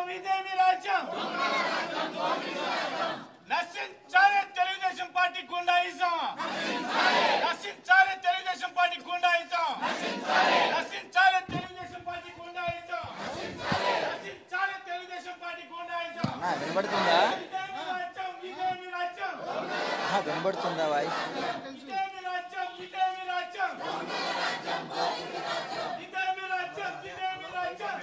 ఇదేమి రాజ్యం నశించాలి తెలుగుదేశం పార్టీ గుండాయిజం నశించాలి తెలుగుదేశం పార్టీ గుండాయిజం నశించాలి తెలుగుదేశం పార్టీ గుండాయిజం నశించాలి తెలుగుదేశం పార్టీ గుండాయిజం వినబడుతుందా ఇదేమి రాజ్యం వినబడుతుందా వాయిస్ ఇదేమి రాజ్యం ఇదేమి రాజ్యం ఇదేమి రాజ్యం ఇదేమి రాజ్యం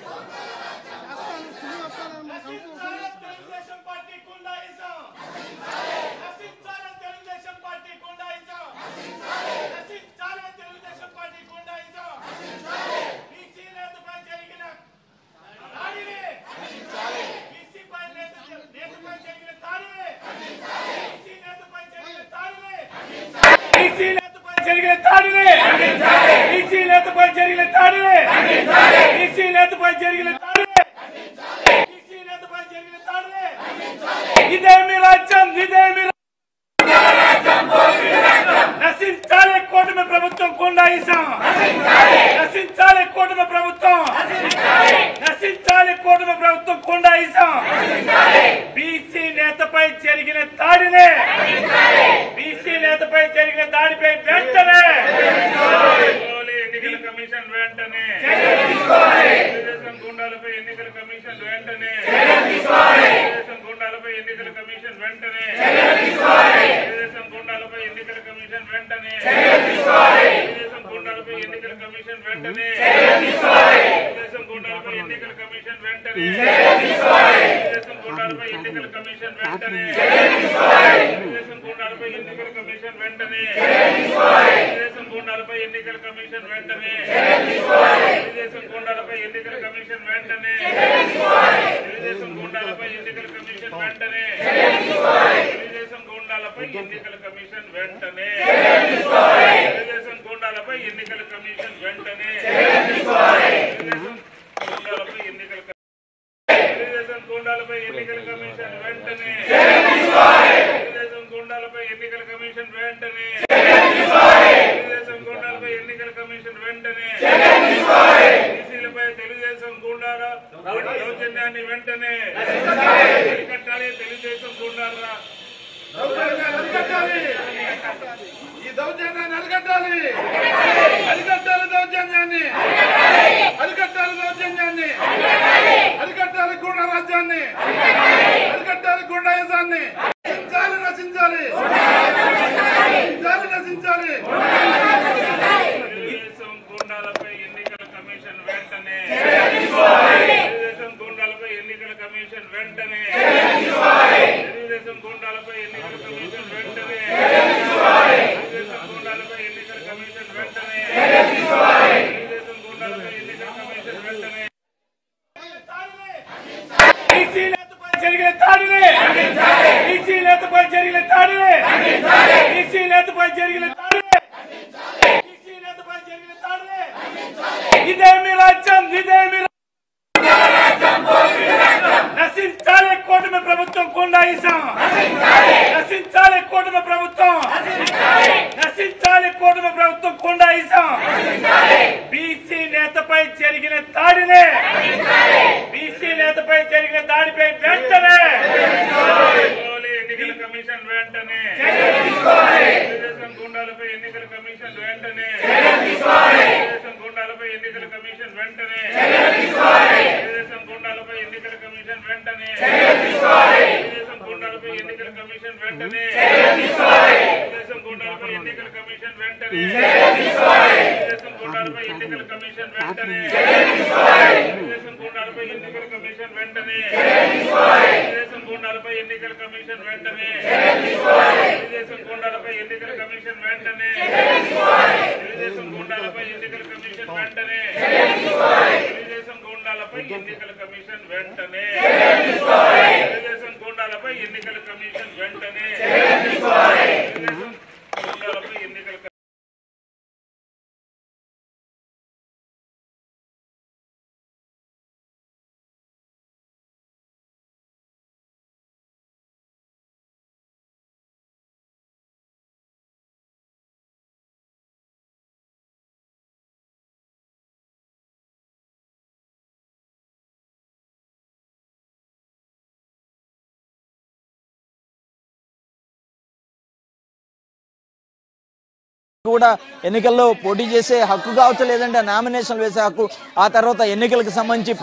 నశించాలి తెలుగుదేశం పార్టీ గుండాయిజం నశించాలి తెలుగుదేశం పార్టీ గుండాయిజం నశించాలి తెలుగుదేశం పార్టీ గుండాయిజం బీసీ నేతపై జరిగిన దాడిని బీసీ నేతపై జరిగిన దాడిని బీసీ నేతపై జరిగిన దాడిని బీసీ నేతపై జరిగిన దాడిని బీసీ నేతపై జరిగిన దాడిని బీసీ నేతపై జరిగిన దాడిని బీసీ నేతపై జరిగిన దాడిని ఇదేమి రాజ్యం ఇదేమి నశించాలి కూటమి ప్రభుత్వం గుండాయిజం నశించాలి కూటమి ప్రభుత్వం నశించాలి కూటమి ప్రభుత్వం గుండాయిజం బీసీ నేతపై జరిగిన దాడిని బీసీ నేతపై జరిగిన దాడిపై వెంటనే ఎన్నికల కమిషన్ వెంటనే తెలుగుదేశం గుండాలపై ఎన్నికల కమిషన్ వెంటనే తెలుగుదేశం గుండాలపై ఎన్నికల కమిషన్ వెంటనే తెలుగుదేశం గుండాలపై ఎన్నికల కమిషన్ వెంటనే తెలుగుదేశం గుండాలపై ఎన్నికల కమిషన్ వెంటనే తెలుగుదేశం గుండాలపై ఎన్నికల కమిషన్ వెంటనే తెలుగుదేశం గుండాలపై ఎన్నికల కమిషన్ వెంటనే తెలుగుదేశం గుండాలపై ఎన్నికల కమిషన్ వెంటనే తెలుగుదేశం గుండాలపై ఎన్నికల కమిషన్ వెంటనే తెలుగుదేశం గుండాలపై ఎన్నికల కమిషన్ వెంటనే తెలుగుదేశం గుండాలపై ఎన్నికల కమిషన్ వెంటనే తెలుగుదేశం గుండాలపై ఎన్నికల కమిషన్ వెంటనే తెలుగుదేశం గుండాలపై ఎన్నికల కమిషన్ వెంటనే తెలుగుదేశం గుండాలపై ఎన్నికల కమిషన్ వెంటనే తెలుగుదేశం గుండాలపై ఎన్నికల కమిషన్ వెంటనే తెలుగుదేశం గుండాలపై ఎన్నికల కమిషన్ వెంటనే బీసీలపై తెలుగుదేశం గుండాల దౌర్జన్యాన్ని వెంటనే అరికట్టాలి తెలుగుదేశం గుండాల ఈ దౌర్జన్యాన్ని అరికట్టాలి అరికట్టాలి దౌర్జన్యాన్ని అరికట్టాలి దౌర్జన్యాన్ని అరికట్టాలి గూండా రాజ్యాన్ని అరికట్టాలి గుండాయిజాన్ని నశించాలి నశించాలి నశించాలి తెలుగుదేశం గుండాలపై ఎన్నికల కమిషన్ వెంటనే తెలుగుదేశం గుండాలపై ఎన్నికల కమిషన్ వెంటనే తెలుగుదేశం గుండాలపై ఎన్నికల కమిషన్ వెంటనే తెలుగుదేశం గుండాలపై ఎన్నికల కమిషన్ వెంటనే తెలుగుదేశం గుండాలపై ఎన్నికల కమిషన్ వెంటనే బీసీ నేతపై జరిగిన దాడిని బీసీ నేతపై జరిగిన దాడిని బీసీ నేతపై జరిగిన దాడిని బీసీ నేతపై జరిగిన దాడిని ఇదేమి రాజ్యం ఇదేమి నశించాలి కూటమి ప్రభుత్వం గుండాయిజం నశించాలి కూటమి ప్రభుత్వం నశించాలి కూటమి ప్రభుత్వం గుండాయిజం బీసీ నేతపై జరిగిన దాడిని బీసీ నేతపై జరిగిన దాడిపై వెంటనే ఎన్నికల కమిషన్ వెంటనే తెలుగుదేశం గుండాలపై ఎన్నికల కమిషన్ వెంటనే తెలుగుదేశం గుండాలపై ఎన్నికల కమిషన్ వెంటనే తెలుగుదేశం గుండాలపై ఎన్నికల కమిషన్ వెంటనే తెలుగుదేశం గుండాలపై ఎన్నికల కమిషన్ వెంటనే తెలుగుదేశం గుండాలపై ఎన్నికల కమిషన్ వెంటనే తెలుగుదేశం గుండాలపై ఎన్నికల కమిషన్ వెంటనే తెలుగుదేశం గుండాలపై ఎన్నికల కమిషన్ వెంటనే తెలుగుదేశం గుండాలపై ఎన్నికల కమిషన్ వెంటనే తెలుగుదేశం గుండాలపై ఎన్నికల కమిషన్ వెంటనే తెలుగుదేశం గుండాలపై ఎన్నికల కమిషన్ వెంటనే తెలుగుదేశం గుండాలపై ఎన్నికల కమిషన్ వెంటనే తెలుగుదేశం గుండాలపై ఎన్నికల కమిషన్ వెంటనే తెలుగుదేశం గుండాలపై ఎన్నికల కూడా ఎన్నికల్లో పోటీ చేసే హక్కు కావచ్చు, లేదంటే నామినేషన్ వేసే హక్కు, ఆ తర్వాత ఎన్నికలకు సంబంధించి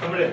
తమ్ముడు